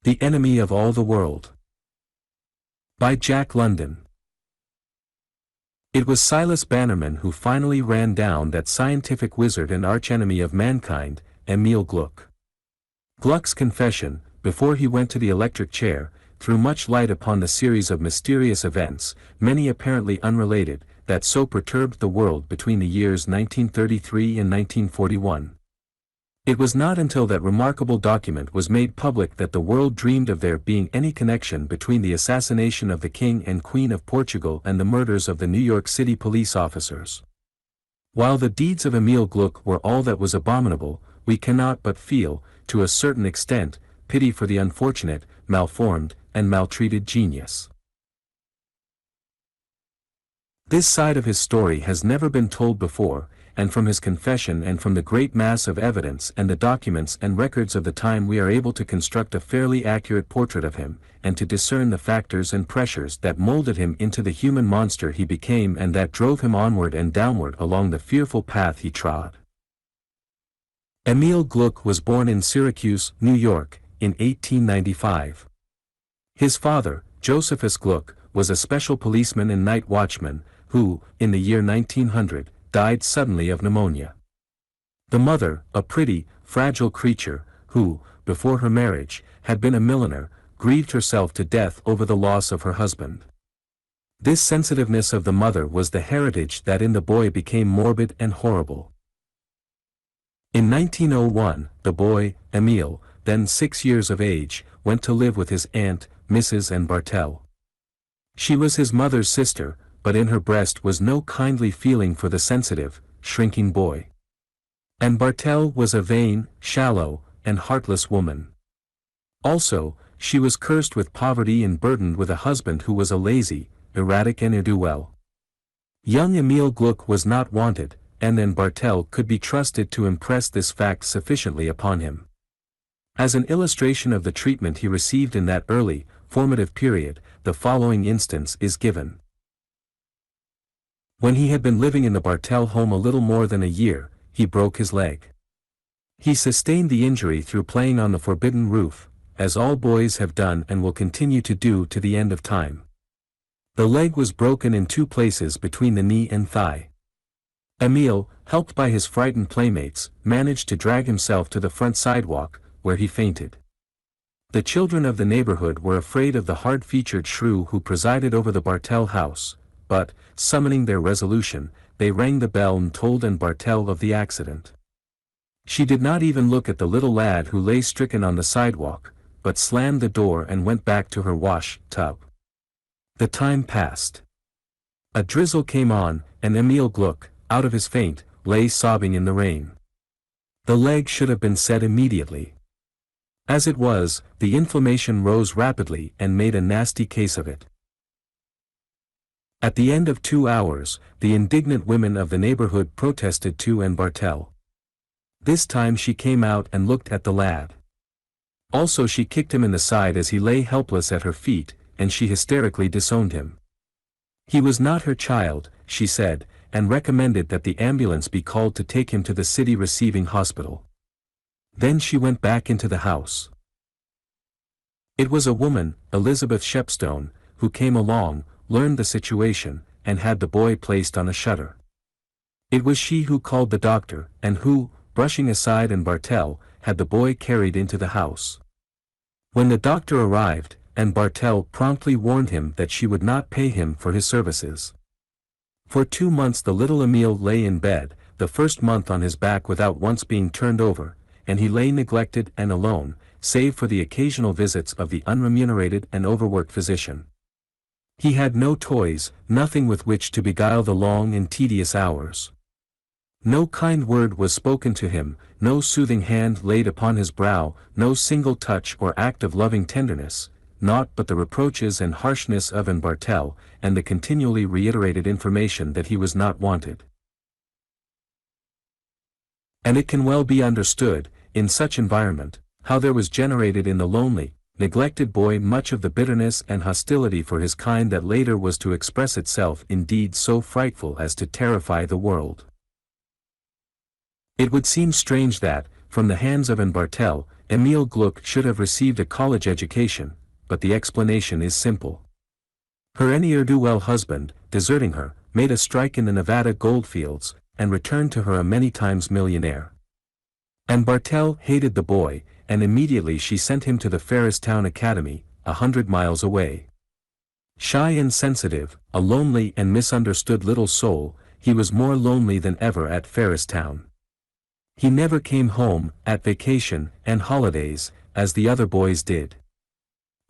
The Enemy of All the World. By Jack London. It was Silas Bannerman who finally ran down that scientific wizard and archenemy of mankind, Emil Gluck. Gluck's confession, before he went to the electric chair, threw much light upon the series of mysterious events, many apparently unrelated, that so perturbed the world between the years 1933 and 1941. It was not until that remarkable document was made public that the world dreamed of there being any connection between the assassination of the King and Queen of Portugal and the murders of the New York City police officers. While the deeds of Emil Gluck were all that was abominable, we cannot but feel, to a certain extent, pity for the unfortunate, malformed, and maltreated genius. This side of his story has never been told before, and from his confession and from the great mass of evidence and the documents and records of the time we are able to construct a fairly accurate portrait of him, and to discern the factors and pressures that molded him into the human monster he became and that drove him onward and downward along the fearful path he trod. Emil Gluck was born in Syracuse, New York, in 1895. His father, Josephus Gluck, was a special policeman and night watchman, who, in the year 1900, died suddenly of pneumonia. The mother, a pretty, fragile creature, who, before her marriage, had been a milliner, grieved herself to death over the loss of her husband. This sensitiveness of the mother was the heritage that in the boy became morbid and horrible. In 1901, the boy, Emil, then 6 years of age, went to live with his aunt, Mrs. N. Bartel. She was his mother's sister, but in her breast was no kindly feeling for the sensitive, shrinking boy. And Bartel was a vain, shallow, and heartless woman. Also, she was cursed with poverty and burdened with a husband who was a lazy, erratic and ne'er-do-well. Young Emil Gluck was not wanted, and then Bartel could be trusted to impress this fact sufficiently upon him. As an illustration of the treatment he received in that early, formative period, the following instance is given. When he had been living in the Bartel home a little more than a year, he broke his leg. He sustained the injury through playing on the forbidden roof, as all boys have done and will continue to do to the end of time. The leg was broken in 2 places between the knee and thigh. Emil, helped by his frightened playmates, managed to drag himself to the front sidewalk, where he fainted. The children of the neighborhood were afraid of the hard-featured shrew who presided over the Bartel house, but, summoning their resolution, they rang the bell and told Ann Bartel of the accident. She did not even look at the little lad who lay stricken on the sidewalk, but slammed the door and went back to her wash-tub. The time passed. A drizzle came on, and Emil Gluck, out of his faint, lay sobbing in the rain. The leg should have been set immediately. As it was, the inflammation rose rapidly and made a nasty case of it. At the end of 2 hours, the indignant women of the neighborhood protested to Ann Bartel. This time she came out and looked at the lad. Also she kicked him in the side as he lay helpless at her feet, and she hysterically disowned him. He was not her child, she said, and recommended that the ambulance be called to take him to the city receiving hospital. Then she went back into the house. It was a woman, Elizabeth Shepstone, who came along, learned the situation, and had the boy placed on a shutter. It was she who called the doctor, and who, brushing aside Ann Bartel, had the boy carried into the house. When the doctor arrived, Ann Bartel promptly warned him that she would not pay him for his services. For 2 months the little Emil lay in bed, the first month on his back without once being turned over, and he lay neglected and alone, save for the occasional visits of the unremunerated and overworked physician. He had no toys, nothing with which to beguile the long and tedious hours. No kind word was spoken to him, no soothing hand laid upon his brow, no single touch or act of loving tenderness, naught but the reproaches and harshness of Ann Bartel, and the continually reiterated information that he was not wanted. And it can well be understood, in such environment, how there was generated in the lonely, neglected boy much of the bitterness and hostility for his kind that later was to express itself in deeds so frightful as to terrify the world. It would seem strange that, from the hands of Ann Bartel, Emil Gluck should have received a college education, but the explanation is simple. Her ne'er-do-well husband, deserting her, made a strike in the Nevada goldfields, and returned to her a many times millionaire. And Bartell hated the boy, and immediately she sent him to the Ferristown Academy, 100 miles away. Shy and sensitive, a lonely and misunderstood little soul, he was more lonely than ever at Ferristown. He never came home, at vacation and holidays, as the other boys did.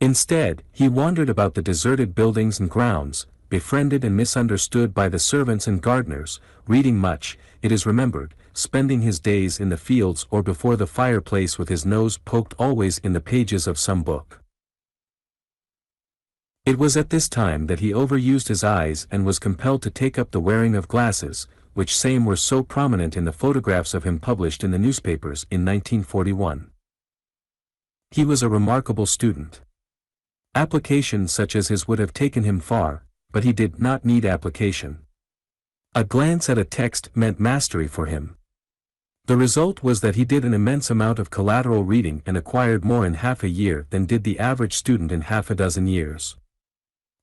Instead, he wandered about the deserted buildings and grounds, befriended and misunderstood by the servants and gardeners, reading much, it is remembered, spending his days in the fields or before the fireplace with his nose poked always in the pages of some book. It was at this time that he overused his eyes and was compelled to take up the wearing of glasses, which same were so prominent in the photographs of him published in the newspapers in 1941. He was a remarkable student. Application such as his would have taken him far, but he did not need application. A glance at a text meant mastery for him. The result was that he did an immense amount of collateral reading and acquired more in half a year than did the average student in half a dozen years.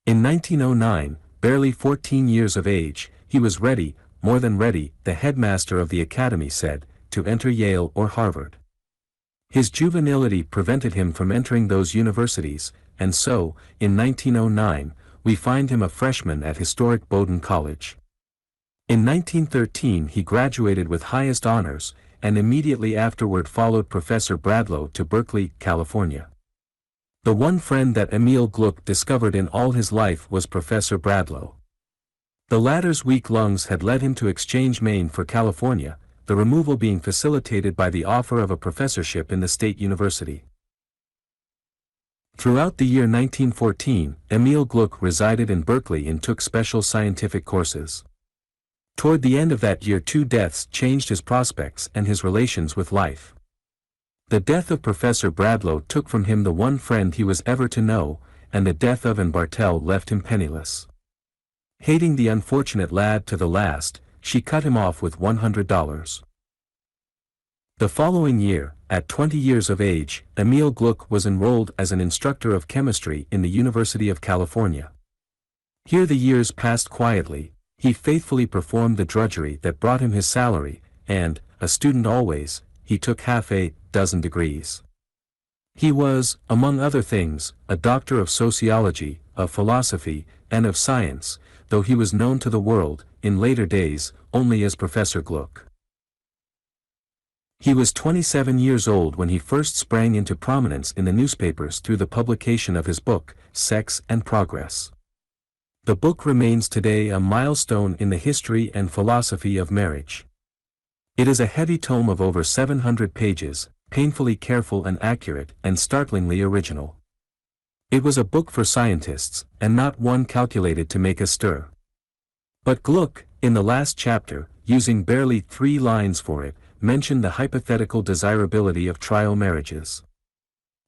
In 1909, barely 14 years of age, he was ready, more than ready, the headmaster of the academy said, to enter Yale or Harvard. His juvenility prevented him from entering those universities, and so, in 1909, we find him a freshman at historic Bowdoin College. In 1913 he graduated with highest honors, and immediately afterward followed Professor Bradlow to Berkeley, California. The one friend that Emil Gluck discovered in all his life was Professor Bradlow. The latter's weak lungs had led him to exchange Maine for California, the removal being facilitated by the offer of a professorship in the state university. Throughout the year 1914, Emil Gluck resided in Berkeley and took special scientific courses. Toward the end of that year 2 deaths changed his prospects and his relations with life. The death of Professor Bradlow took from him the one friend he was ever to know, and the death of Anne Bartell left him penniless. Hating the unfortunate lad to the last, she cut him off with $100. The following year, at 20 years of age, Emil Gluck was enrolled as an instructor of chemistry in the University of California. Here the years passed quietly. He faithfully performed the drudgery that brought him his salary, and, a student always, he took half a dozen degrees. He was, among other things, a doctor of sociology, of philosophy, and of science, though he was known to the world, in later days, only as Professor Gluck. He was 27 years old when he first sprang into prominence in the newspapers through the publication of his book, Sex and Progress. The book remains today a milestone in the history and philosophy of marriage. It is a heavy tome of over 700 pages, painfully careful and accurate and startlingly original. It was a book for scientists, and not one calculated to make a stir. But Gluck, in the last chapter, using barely 3 lines for it, mentioned the hypothetical desirability of trial marriages.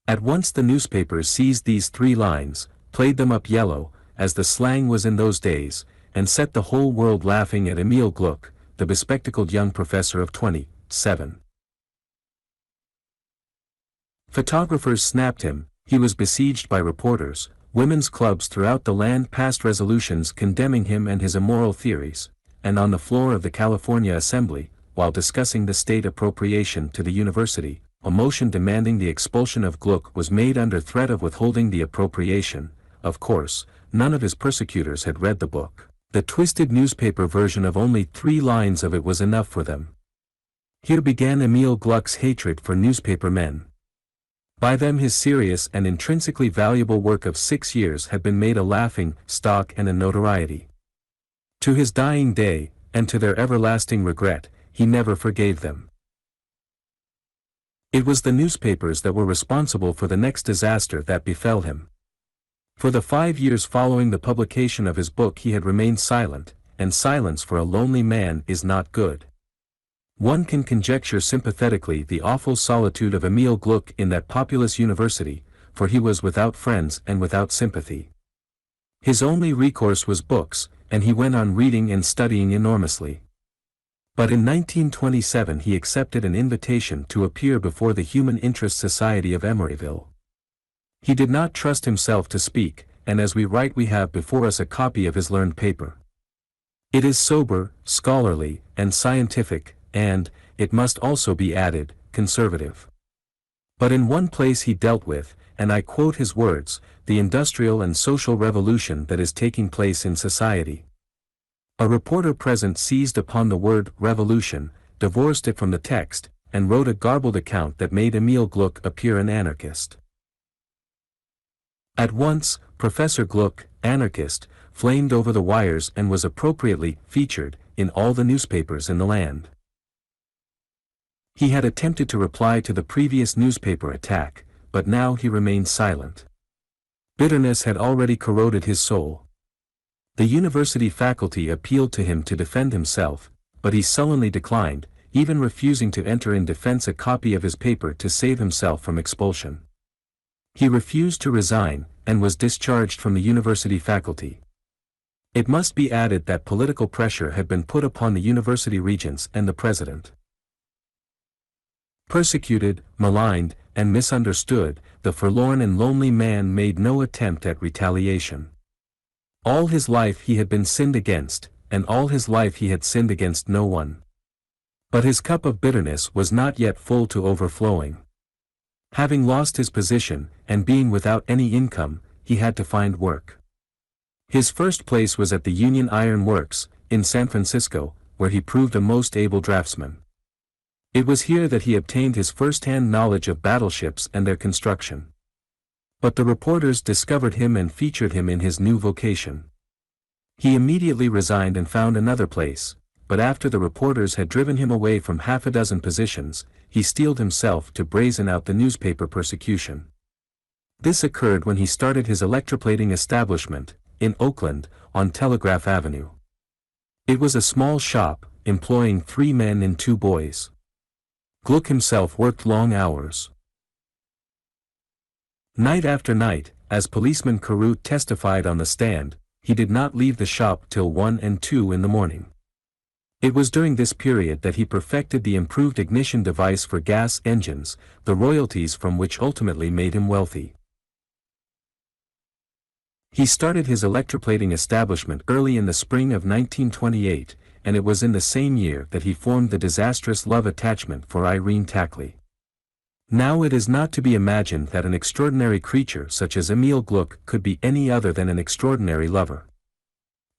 At once the newspapers seized these 3 lines, played them up yellow, as the slang was in those days, and set the whole world laughing at Emil Gluck, the bespectacled young professor of 27. Photographers snapped him, he was besieged by reporters, women's clubs throughout the land passed resolutions condemning him and his immoral theories, and on the floor of the California Assembly, while discussing the state appropriation to the university, a motion demanding the expulsion of Gluck was made under threat of withholding the appropriation. Of course, none of his persecutors had read the book. The twisted newspaper version of only 3 lines of it was enough for them. Here began Emil Gluck's hatred for newspaper men. By them his serious and intrinsically valuable work of 6 years had been made a laughing stock and a notoriety. To his dying day, and to their everlasting regret, he never forgave them. It was the newspapers that were responsible for the next disaster that befell him. For the 5 years following the publication of his book he had remained silent, and silence for a lonely man is not good. One can conjecture sympathetically the awful solitude of Emil Gluck in that populous university, for he was without friends and without sympathy. His only recourse was books, and he went on reading and studying enormously. But in 1927 he accepted an invitation to appear before the Human Interest Society of Emeryville. He did not trust himself to speak, and as we write we have before us a copy of his learned paper. It is sober, scholarly, and scientific, and, it must also be added, conservative. But in one place he dealt with, and I quote his words, the industrial and social revolution that is taking place in society. A reporter present seized upon the word revolution, divorced it from the text, and wrote a garbled account that made Emil Gluck appear an anarchist. At once, Professor Gluck, anarchist, flamed over the wires and was appropriately featured in all the newspapers in the land. He had attempted to reply to the previous newspaper attack, but now he remained silent. Bitterness had already corroded his soul. The university faculty appealed to him to defend himself, but he sullenly declined, even refusing to enter in defense a copy of his paper to save himself from expulsion. He refused to resign, and was discharged from the university faculty. It must be added that political pressure had been put upon the university regents and the president. Persecuted, maligned, and misunderstood, the forlorn and lonely man made no attempt at retaliation. All his life he had been sinned against, and all his life he had sinned against no one. But his cup of bitterness was not yet full to overflowing. Having lost his position, and being without any income, he had to find work. His first place was at the Union Iron Works, in San Francisco, where he proved a most able draftsman. It was here that he obtained his first-hand knowledge of battleships and their construction. But the reporters discovered him and featured him in his new vocation. He immediately resigned and found another place, but after the reporters had driven him away from half a dozen positions, he steeled himself to brazen out the newspaper persecution. This occurred when he started his electroplating establishment, in Oakland, on Telegraph Avenue. It was a small shop, employing 3 men and 2 boys. Gluck himself worked long hours. Night after night, as policeman Carut testified on the stand, he did not leave the shop till 1 and 2 in the morning. It was during this period that he perfected the improved ignition device for gas engines, the royalties from which ultimately made him wealthy. He started his electroplating establishment early in the spring of 1928, and it was in the same year that he formed the disastrous love attachment for Irene Tackley. Now it is not to be imagined that an extraordinary creature such as Emil Gluck could be any other than an extraordinary lover.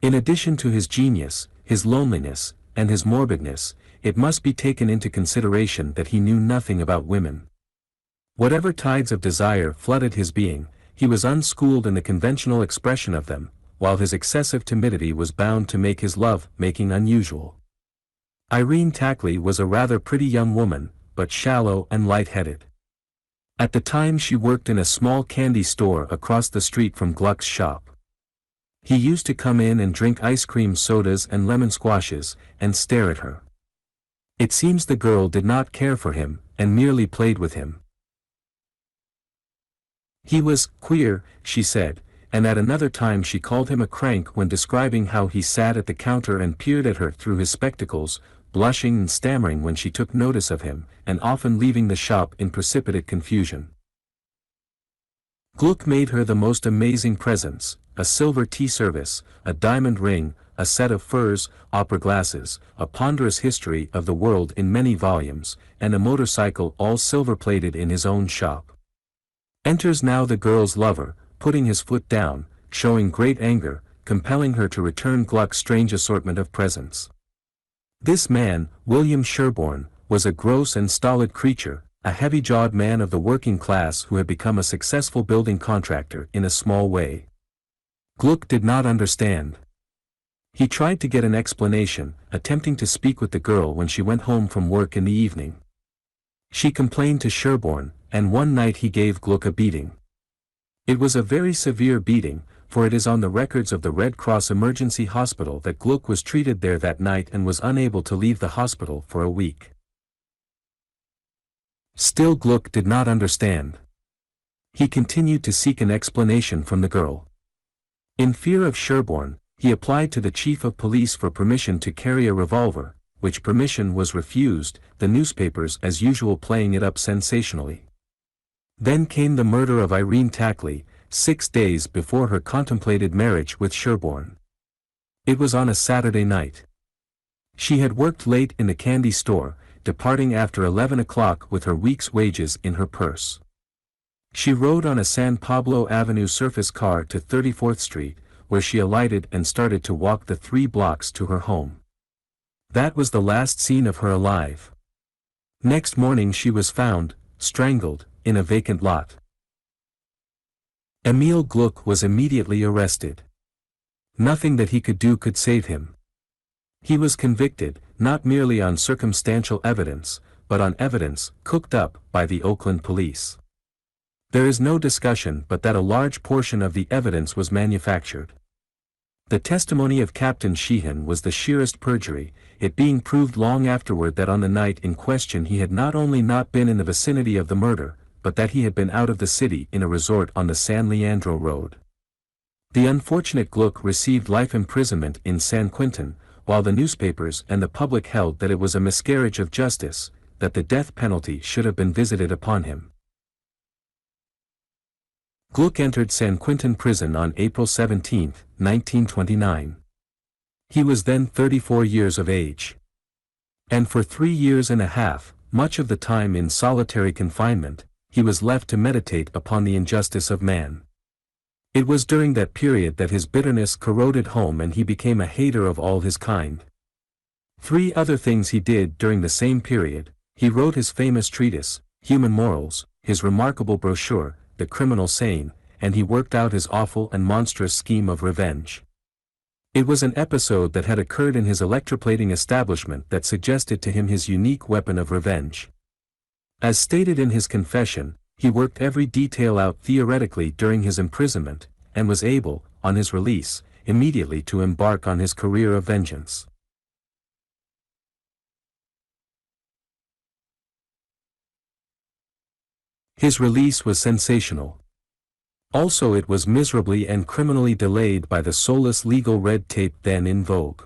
In addition to his genius, his loneliness, and his morbidness, it must be taken into consideration that he knew nothing about women. Whatever tides of desire flooded his being, he was unschooled in the conventional expression of them, while his excessive timidity was bound to make his love-making unusual. Irene Tackley was a rather pretty young woman, but shallow and light-headed. At the time she worked in a small candy store across the street from Gluck's shop. He used to come in and drink ice cream sodas and lemon squashes, and stare at her. It seems the girl did not care for him, and merely played with him. He was queer, she said, and at another time she called him a crank when describing how he sat at the counter and peered at her through his spectacles, blushing and stammering when she took notice of him, and often leaving the shop in precipitate confusion. Gluck made her the most amazing presents, a silver tea service, a diamond ring, a set of furs, opera glasses, a ponderous history of the world in many volumes, and a motorcycle all silver-plated in his own shop. Enters now the girl's lover, putting his foot down, showing great anger, compelling her to return Gluck's strange assortment of presents. This man, William Sherborne, was a gross and stolid creature, a heavy-jawed man of the working class who had become a successful building contractor in a small way. Gluck did not understand. He tried to get an explanation, attempting to speak with the girl when she went home from work in the evening. She complained to Sherborne, and one night he gave Gluck a beating. It was a very severe beating, for it is on the records of the Red Cross Emergency Hospital that Gluck was treated there that night and was unable to leave the hospital for a week. Still Gluck did not understand. He continued to seek an explanation from the girl. In fear of Sherborne, he applied to the chief of police for permission to carry a revolver, which permission was refused, the newspapers as usual playing it up sensationally. Then came the murder of Irene Tackley, 6 days before her contemplated marriage with Sherborne. It was on a Saturday night. She had worked late in the candy store, departing after 11 o'clock with her week's wages in her purse. She rode on a San Pablo Avenue surface car to 34th Street, where she alighted and started to walk the 3 blocks to her home. That was the last scene of her alive. Next morning she was found, strangled, in a vacant lot. Emil Gluck was immediately arrested. Nothing that he could do could save him. He was convicted, not merely on circumstantial evidence, but on evidence cooked up by the Oakland police. There is no discussion but that a large portion of the evidence was manufactured. The testimony of Captain Sheehan was the sheerest perjury, it being proved long afterward that on the night in question he had not only not been in the vicinity of the murder, but that he had been out of the city in a resort on the San Leandro Road. The unfortunate Gluck received life imprisonment in San Quentin, while the newspapers and the public held that it was a miscarriage of justice, that the death penalty should have been visited upon him. Gluck entered San Quentin prison on April 17, 1929. He was then 34 years of age. And for 3 years and a half, much of the time in solitary confinement, he was left to meditate upon the injustice of man. It was during that period that his bitterness corroded home and he became a hater of all his kind. 3 other things he did during the same period: he wrote his famous treatise, Human Morals, his remarkable brochure, The Criminal Sane, and he worked out his awful and monstrous scheme of revenge. It was an episode that had occurred in his electroplating establishment that suggested to him his unique weapon of revenge. As stated in his confession, he worked every detail out theoretically during his imprisonment, and was able, on his release, immediately to embark on his career of vengeance. His release was sensational. Also it was miserably and criminally delayed by the soulless legal red tape then in vogue.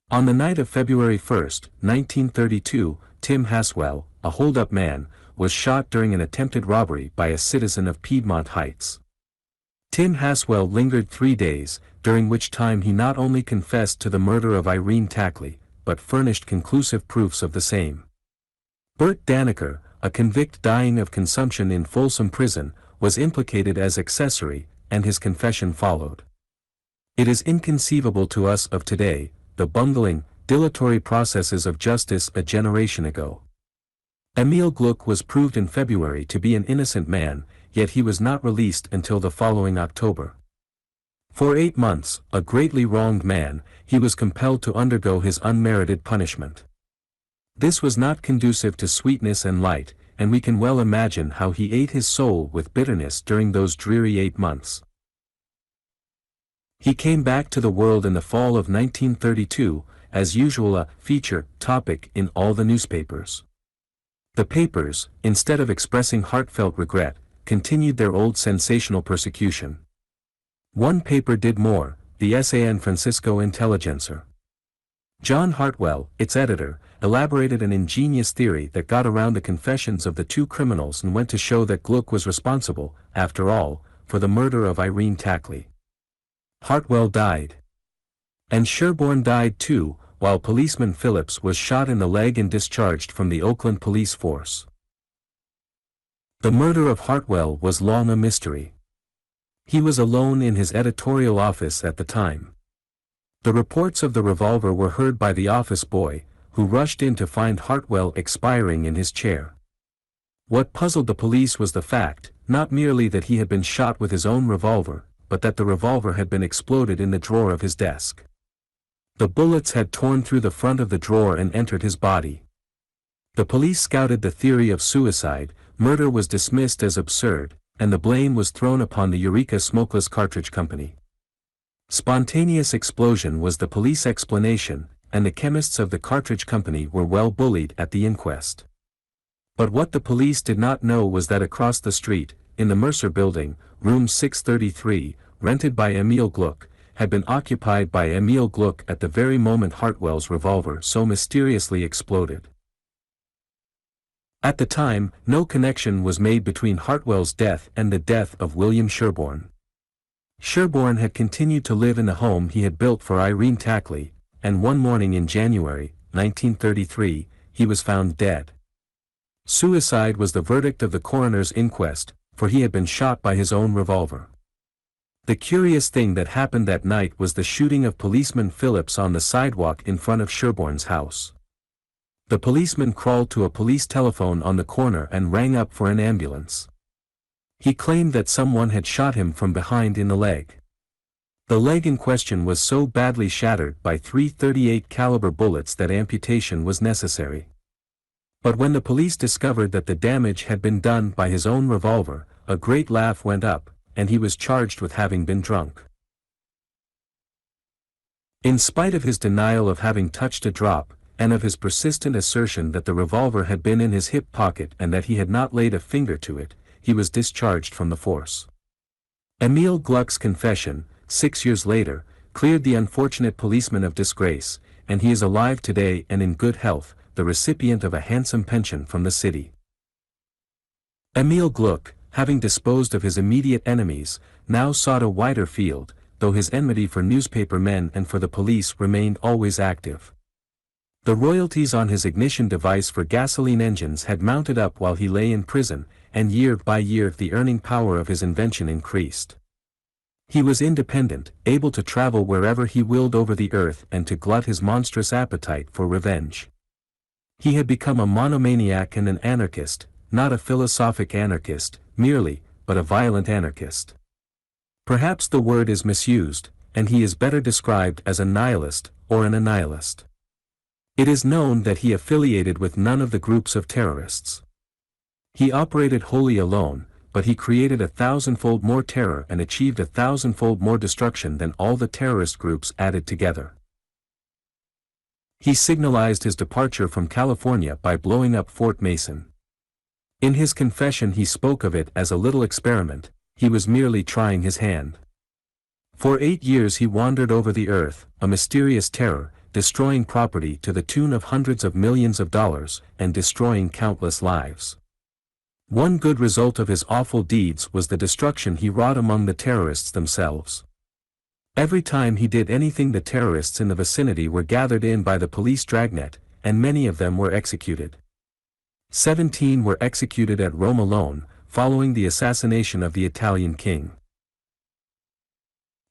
On the night of February 1, 1932, Tim Haswell, a hold-up man, was shot during an attempted robbery by a citizen of Piedmont Heights. Tim Haswell lingered 3 days, during which time he not only confessed to the murder of Irene Tackley, but furnished conclusive proofs of the same. Bert Daniker, a convict dying of consumption in Folsom Prison, was implicated as accessory, and his confession followed. It is inconceivable to us of today, the bungling, dilatory processes of justice a generation ago. Emil Gluck was proved in February to be an innocent man, yet he was not released until the following October. For 8 months, a greatly wronged man, he was compelled to undergo his unmerited punishment. This was not conducive to sweetness and light, and we can well imagine how he ate his soul with bitterness during those dreary 8 months. He came back to the world in the fall of 1932, as usual a feature topic in all the newspapers. The papers, instead of expressing heartfelt regret, continued their old sensational persecution. One paper did more, the San Francisco Intelligencer. John Hartwell, its editor, elaborated an ingenious theory that got around the confessions of the 2 criminals and went to show that Gluck was responsible, after all, for the murder of Irene Tackley. Hartwell died. And Sherborne died too, while policeman Phillips was shot in the leg and discharged from the Oakland police force. The murder of Hartwell was long a mystery. He was alone in his editorial office at the time. The reports of the revolver were heard by the office boy, who rushed in to find Hartwell expiring in his chair. What puzzled the police was the fact, not merely that he had been shot with his own revolver, but that the revolver had been exploded in the drawer of his desk. The bullets had torn through the front of the drawer and entered his body. The police scouted the theory of suicide, murder was dismissed as absurd, and the blame was thrown upon the Eureka Smokeless Cartridge Company. Spontaneous explosion was the police explanation, and the chemists of the cartridge company were well bullied at the inquest. But what the police did not know was that across the street, in the Mercer Building, room 633, rented by Emil Gluck, had been occupied by Emil Gluck at the very moment Hartwell's revolver so mysteriously exploded. At the time, no connection was made between Hartwell's death and the death of William Sherborne. Sherborne had continued to live in the home he had built for Irene Tackley, and one morning in January, 1933, he was found dead. Suicide was the verdict of the coroner's inquest, for he had been shot by his own revolver. The curious thing that happened that night was the shooting of policeman Phillips on the sidewalk in front of Sherborne's house. The policeman crawled to a police telephone on the corner and rang up for an ambulance. He claimed that someone had shot him from behind in the leg. The leg in question was so badly shattered by 3 .38 caliber bullets that amputation was necessary. But when the police discovered that the damage had been done by his own revolver, a great laugh went up, and he was charged with having been drunk. In spite of his denial of having touched a drop, and of his persistent assertion that the revolver had been in his hip pocket and that he had not laid a finger to it, he was discharged from the force. Emil Gluck's confession, 6 years later, cleared the unfortunate policeman of disgrace, and he is alive today and in good health, the recipient of a handsome pension from the city. Emil Gluck, having disposed of his immediate enemies, now sought a wider field, though his enmity for newspaper men and for the police remained always active. The royalties on his ignition device for gasoline engines had mounted up while he lay in prison, and year by year the earning power of his invention increased. He was independent, able to travel wherever he willed over the earth and to glut his monstrous appetite for revenge. He had become a monomaniac and an anarchist, not a philosophic anarchist, merely, but a violent anarchist. Perhaps the word is misused, and he is better described as a nihilist, or an annihilist. It is known that he affiliated with none of the groups of terrorists. He operated wholly alone, but he created 1,000-fold more terror and achieved 1,000-fold more destruction than all the terrorist groups added together. He signalized his departure from California by blowing up Fort Mason. In his confession he spoke of it as a little experiment. He was merely trying his hand. For 8 years he wandered over the earth, a mysterious terror, destroying property to the tune of hundreds of millions of dollars, and destroying countless lives. One good result of his awful deeds was the destruction he wrought among the terrorists themselves. Every time he did anything the terrorists in the vicinity were gathered in by the police dragnet, and many of them were executed. 17 were executed at Rome alone, following the assassination of the Italian king.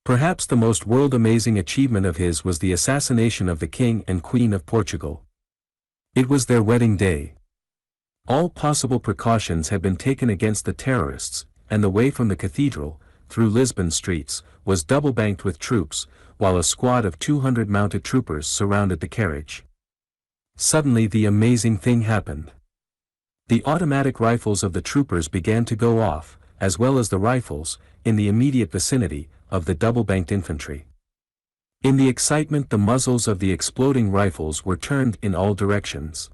Perhaps the most world-amazing achievement of his was the assassination of the King and Queen of Portugal. It was their wedding day. All possible precautions had been taken against the terrorists, and the way from the cathedral, through Lisbon streets, was double-banked with troops, while a squad of 200 mounted troopers surrounded the carriage. Suddenly the amazing thing happened. The automatic rifles of the troopers began to go off, as well as the rifles, in the immediate vicinity, of the double-banked infantry. In the excitement the muzzles of the exploding rifles were turned in all directions.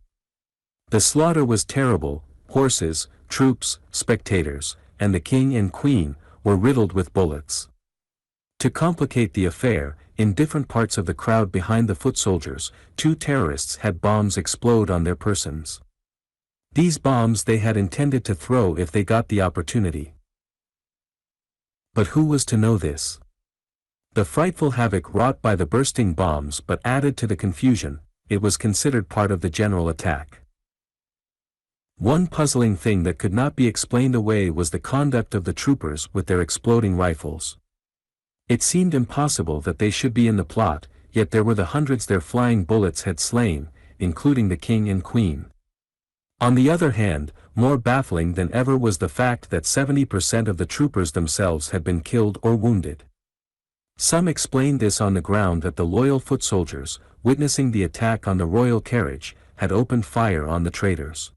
The slaughter was terrible. Horses, troops, spectators, and the king and queen, were riddled with bullets. To complicate the affair, in different parts of the crowd behind the foot soldiers, 2 terrorists had bombs explode on their persons. These bombs they had intended to throw if they got the opportunity. But who was to know this? The frightful havoc wrought by the bursting bombs but added to the confusion. It was considered part of the general attack. One puzzling thing that could not be explained away was the conduct of the troopers with their exploding rifles. It seemed impossible that they should be in the plot, yet there were the hundreds their flying bullets had slain, including the king and queen. On the other hand, more baffling than ever was the fact that 70% of the troopers themselves had been killed or wounded. Some explained this on the ground that the loyal foot soldiers, witnessing the attack on the royal carriage, had opened fire on the traitors.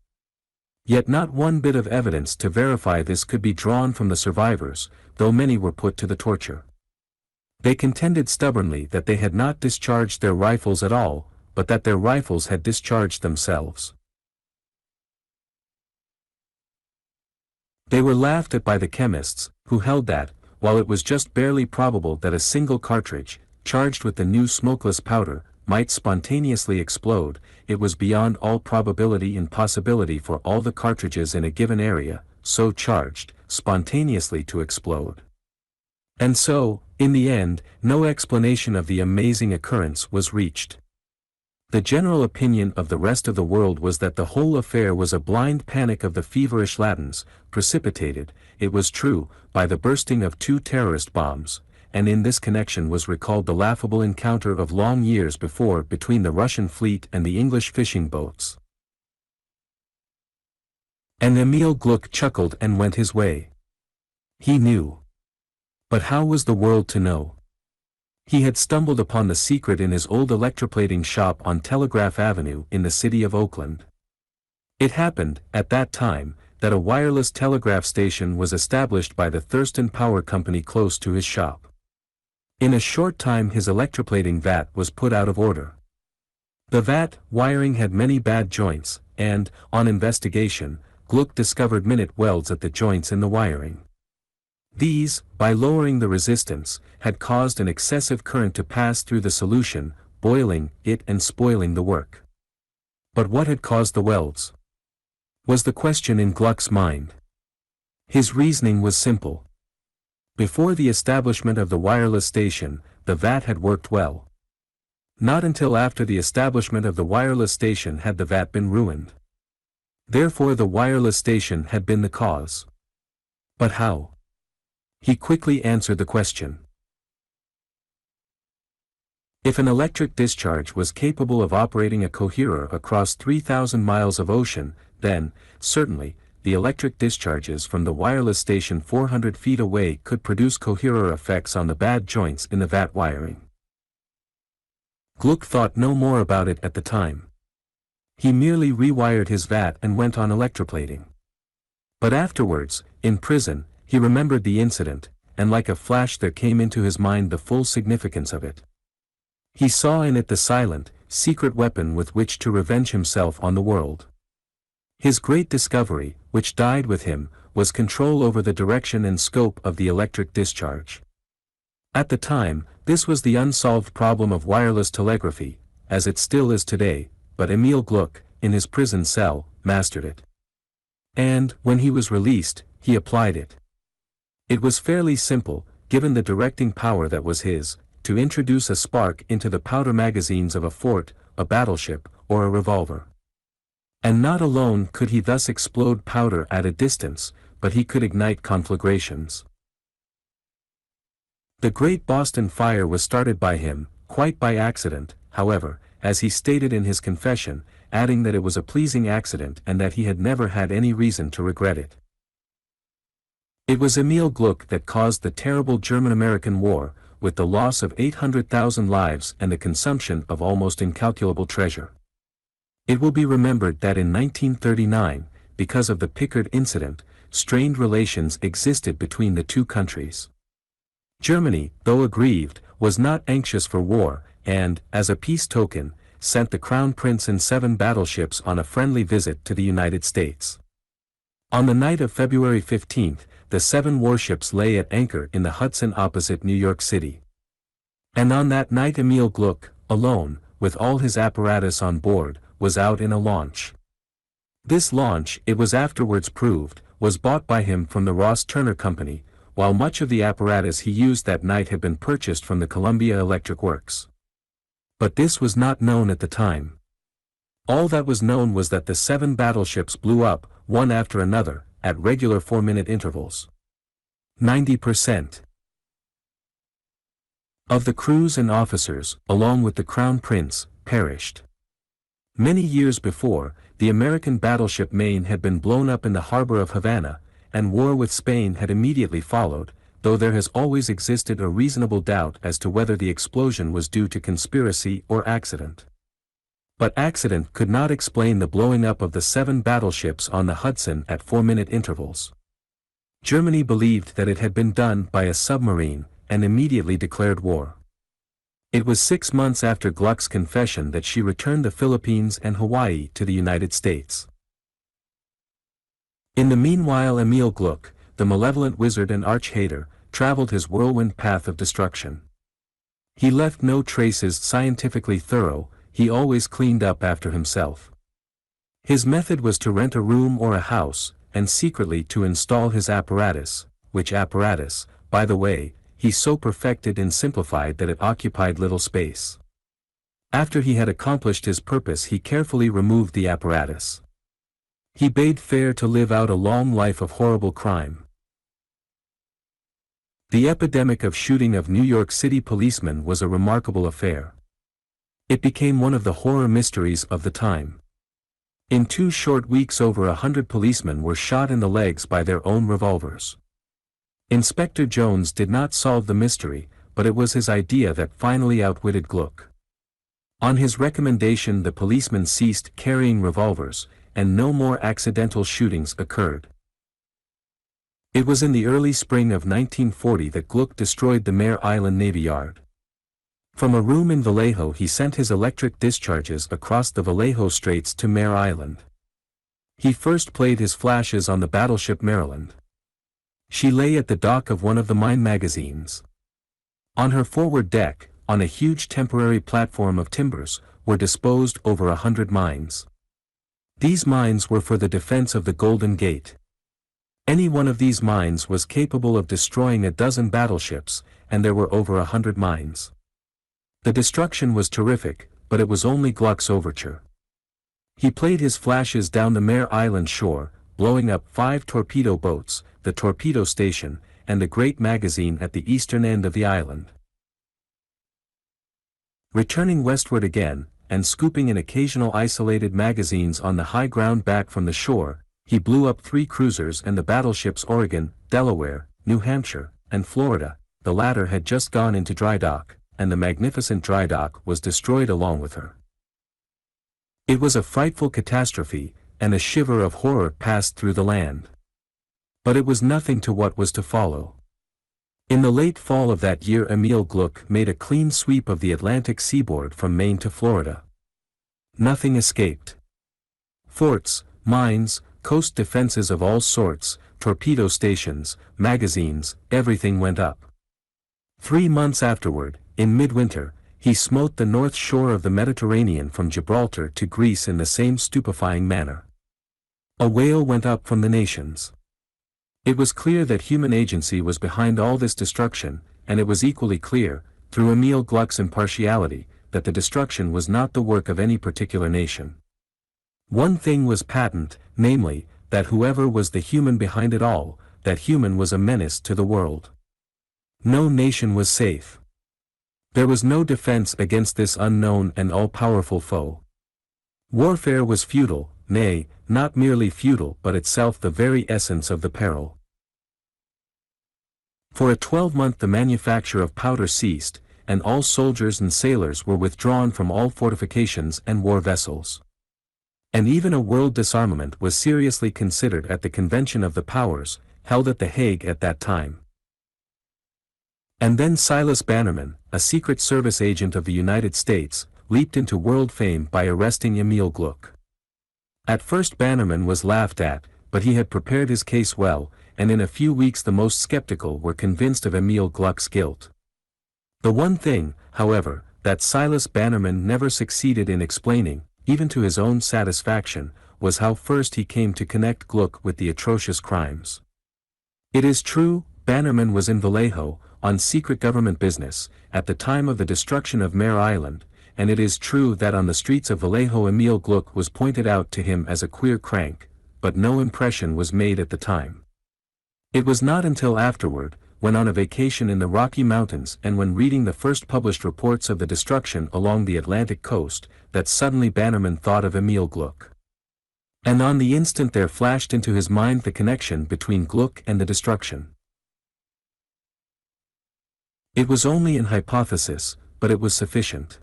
Yet not one bit of evidence to verify this could be drawn from the survivors, though many were put to the torture. They contended stubbornly that they had not discharged their rifles at all, but that their rifles had discharged themselves. They were laughed at by the chemists, who held that, while it was just barely probable that a single cartridge, charged with the new smokeless powder, might spontaneously explode, it was beyond all probability and possibility for all the cartridges in a given area, so charged, spontaneously to explode. And so, in the end, no explanation of the amazing occurrence was reached. The general opinion of the rest of the world was that the whole affair was a blind panic of the feverish Latins, precipitated, it was true, by the bursting of 2 terrorist bombs, and in this connection was recalled the laughable encounter of long years before between the Russian fleet and the English fishing boats. And Emil Gluck chuckled and went his way. He knew. But how was the world to know? He had stumbled upon the secret in his old electroplating shop on Telegraph Avenue in the city of Oakland. It happened, at that time, that a wireless telegraph station was established by the Thurston Power Company close to his shop. In a short time his electroplating vat was put out of order. The vat wiring had many bad joints, and, on investigation, Gluck discovered minute welds at the joints in the wiring. These, by lowering the resistance, had caused an excessive current to pass through the solution, boiling it and spoiling the work. But what had caused the welds? Was the question in Gluck's mind. His reasoning was simple. Before the establishment of the wireless station, the vat had worked well. Not until after the establishment of the wireless station had the vat been ruined. Therefore the wireless station had been the cause. But how? He quickly answered the question. If an electric discharge was capable of operating a coherer across 3,000 miles of ocean, then, certainly, the electric discharges from the wireless station 400 feet away could produce coherer effects on the bad joints in the vat wiring. Gluck thought no more about it at the time. He merely rewired his vat and went on electroplating. But afterwards, in prison, he remembered the incident, and like a flash there came into his mind the full significance of it. He saw in it the silent, secret weapon with which to revenge himself on the world. His great discovery, which died with him, was control over the direction and scope of the electric discharge. At the time, this was the unsolved problem of wireless telegraphy, as it still is today, but Emil Gluck, in his prison cell, mastered it. And, when he was released, he applied it. It was fairly simple, given the directing power that was his, to introduce a spark into the powder magazines of a fort, a battleship, or a revolver. And not alone could he thus explode powder at a distance, but he could ignite conflagrations. The Great Boston Fire was started by him, quite by accident, however, as he stated in his confession, adding that it was a pleasing accident and that he had never had any reason to regret it. It was Emil Gluck that caused the terrible German-American War, with the loss of 800,000 lives and the consumption of almost incalculable treasure. It will be remembered that in 1939, because of the Pickard incident, strained relations existed between the two countries. Germany, though aggrieved, was not anxious for war, and, as a peace token, sent the Crown Prince and 7 battleships on a friendly visit to the United States. On the night of February 15, the 7 warships lay at anchor in the Hudson opposite New York City. And on that night Emil Gluck, alone, with all his apparatus on board, was out in a launch. This launch, it was afterwards proved, was bought by him from the Ross Turner Company, while much of the apparatus he used that night had been purchased from the Columbia Electric Works. But this was not known at the time. All that was known was that the 7 battleships blew up, one after another, at regular 4-minute intervals. 90% of the crews and officers, along with the Crown Prince, perished. Many years before, the American battleship Maine had been blown up in the harbor of Havana, and war with Spain had immediately followed, though there has always existed a reasonable doubt as to whether the explosion was due to conspiracy or accident. But accident could not explain the blowing up of the 7 battleships on the Hudson at 4-minute intervals. Germany believed that it had been done by a submarine, and immediately declared war. It was 6 months after Gluck's confession that she returned the Philippines and Hawaii to the United States. In the meanwhile Emil Gluck, the malevolent wizard and arch-hater, traveled his whirlwind path of destruction. He left no traces scientifically thorough, he always cleaned up after himself. His method was to rent a room or a house, and secretly to install his apparatus, which apparatus, by the way, he so perfected and simplified that it occupied little space. After he had accomplished his purpose he carefully removed the apparatus. He bade fair to live out a long life of horrible crime. The epidemic of shooting of New York City policemen was a remarkable affair. It became one of the horror mysteries of the time. In 2 short weeks over 100 policemen were shot in the legs by their own revolvers. Inspector Jones did not solve the mystery, but it was his idea that finally outwitted Gluck. On his recommendation the policemen ceased carrying revolvers, and no more accidental shootings occurred. It was in the early spring of 1940 that Gluck destroyed the Mare Island Navy Yard. From a room in Vallejo he sent his electric discharges across the Vallejo Straits to Mare Island. He first played his flashes on the battleship Maryland. She lay at the dock of one of the mine magazines. On her forward deck, on a huge temporary platform of timbers, were disposed over 100 mines. These mines were for the defense of the Golden Gate. Any one of these mines was capable of destroying a dozen battleships, and there were over 100 mines. The destruction was terrific, but it was only Gluck's overture. He played his flashes down the Mare Island shore, blowing up 5 torpedo boats, the torpedo station, and the great magazine at the eastern end of the island. Returning westward again, and scooping in occasional isolated magazines on the high ground back from the shore, he blew up 3 cruisers and the battleships Oregon, Delaware, New Hampshire, and Florida. The latter had just gone into dry dock, and the magnificent dry dock was destroyed along with her. It was a frightful catastrophe, and a shiver of horror passed through the land. But it was nothing to what was to follow. In the late fall of that year Emil Gluck made a clean sweep of the Atlantic seaboard from Maine to Florida. Nothing escaped. Forts, mines, coast defenses of all sorts, torpedo stations, magazines, everything went up. 3 months afterward, in midwinter, he smote the north shore of the Mediterranean from Gibraltar to Greece in the same stupefying manner. A wail went up from the nations. It was clear that human agency was behind all this destruction, and it was equally clear, through Emil Gluck's impartiality, that the destruction was not the work of any particular nation. One thing was patent, namely, that whoever was the human behind it all, that human was a menace to the world. No nation was safe. There was no defense against this unknown and all-powerful foe. Warfare was futile, nay, not merely futile but itself the very essence of the peril. For a 12-month the manufacture of powder ceased, and all soldiers and sailors were withdrawn from all fortifications and war vessels. And even a world disarmament was seriously considered at the Convention of the Powers, held at The Hague at that time. And then Silas Bannerman, a Secret Service agent of the United States, leaped into world fame by arresting Emil Gluck. At first Bannerman was laughed at, but he had prepared his case well, and in a few weeks the most skeptical were convinced of Emil Gluck's guilt. The one thing, however, that Silas Bannerman never succeeded in explaining, even to his own satisfaction, was how first he came to connect Gluck with the atrocious crimes. It is true, Bannerman was in Vallejo, on secret government business, at the time of the destruction of Mare Island, and it is true that on the streets of Vallejo Emil Gluck was pointed out to him as a queer crank, but no impression was made at the time. It was not until afterward, when on a vacation in the Rocky Mountains and when reading the first published reports of the destruction along the Atlantic coast, that suddenly Bannerman thought of Emil Gluck. And on the instant there flashed into his mind the connection between Gluck and the destruction. It was only an hypothesis, but it was sufficient.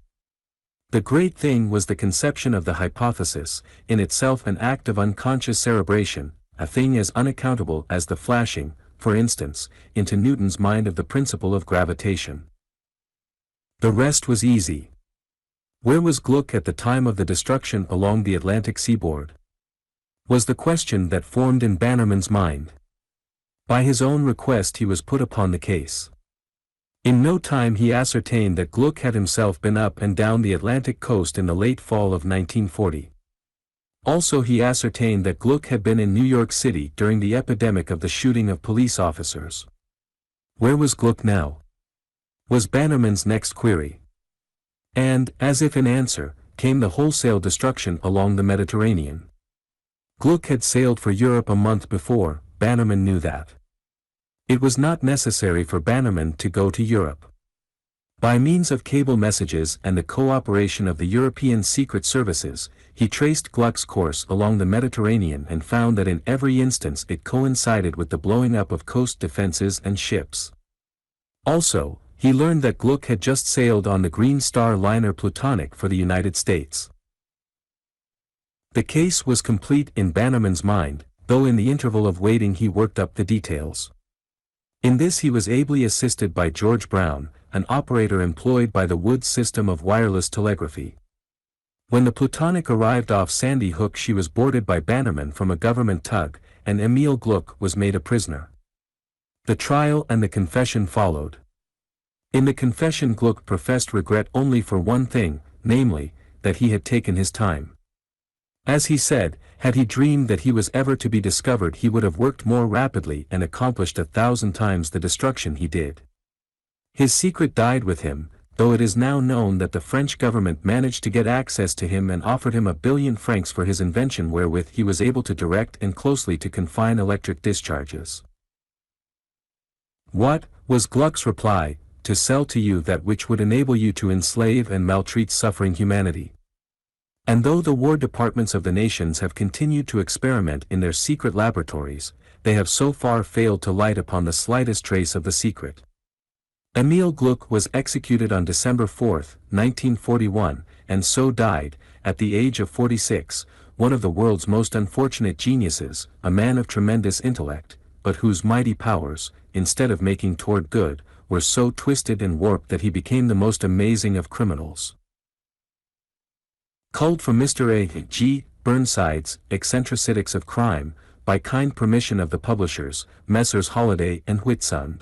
The great thing was the conception of the hypothesis, in itself an act of unconscious cerebration, a thing as unaccountable as the flashing, for instance, into Newton's mind of the principle of gravitation. The rest was easy. Where was Gluck at the time of the destruction along the Atlantic seaboard? Was the question that formed in Bannerman's mind. By his own request he was put upon the case. In no time he ascertained that Gluck had himself been up and down the Atlantic coast in the late fall of 1940. Also he ascertained that Gluck had been in New York City during the epidemic of the shooting of police officers. Where was Gluck now? Was Bannerman's next query. And, as if in answer, came the wholesale destruction along the Mediterranean. Gluck had sailed for Europe a month before. Bannerman knew that. It was not necessary for Bannerman to go to Europe. By means of cable messages and the cooperation of the European secret services, he traced Gluck's course along the Mediterranean and found that in every instance it coincided with the blowing up of coast defenses and ships. Also, he learned that Gluck had just sailed on the Green Star liner Plutonic for the United States. The case was complete in Bannerman's mind, though in the interval of waiting he worked up the details. In this he was ably assisted by George Brown, an operator employed by the Woods system of wireless telegraphy. When the Plutonic arrived off Sandy Hook she was boarded by Bannerman from a government tug, and Emil Gluck was made a prisoner. The trial and the confession followed. In the confession Gluck professed regret only for one thing, namely, that he had taken his time. As he said, had he dreamed that he was ever to be discovered he would have worked more rapidly and accomplished 1,000 times the destruction he did. His secret died with him, though it is now known that the French government managed to get access to him and offered him 1,000,000,000 francs for his invention wherewith he was able to direct and closely to confine electric discharges. What was Gluck's reply? To sell to you that which would enable you to enslave and maltreat suffering humanity. And though the war departments of the nations have continued to experiment in their secret laboratories, they have so far failed to light upon the slightest trace of the secret. Emil Gluck was executed on December 4, 1941, and so died, at the age of 46, one of the world's most unfortunate geniuses, a man of tremendous intellect, but whose mighty powers, instead of making toward good, were so twisted and warped that he became the most amazing of criminals. Culled from Mr. A. G. Burnside's Eccentricities of Crime, by kind permission of the publishers, Messrs. Holiday and Whitsunday.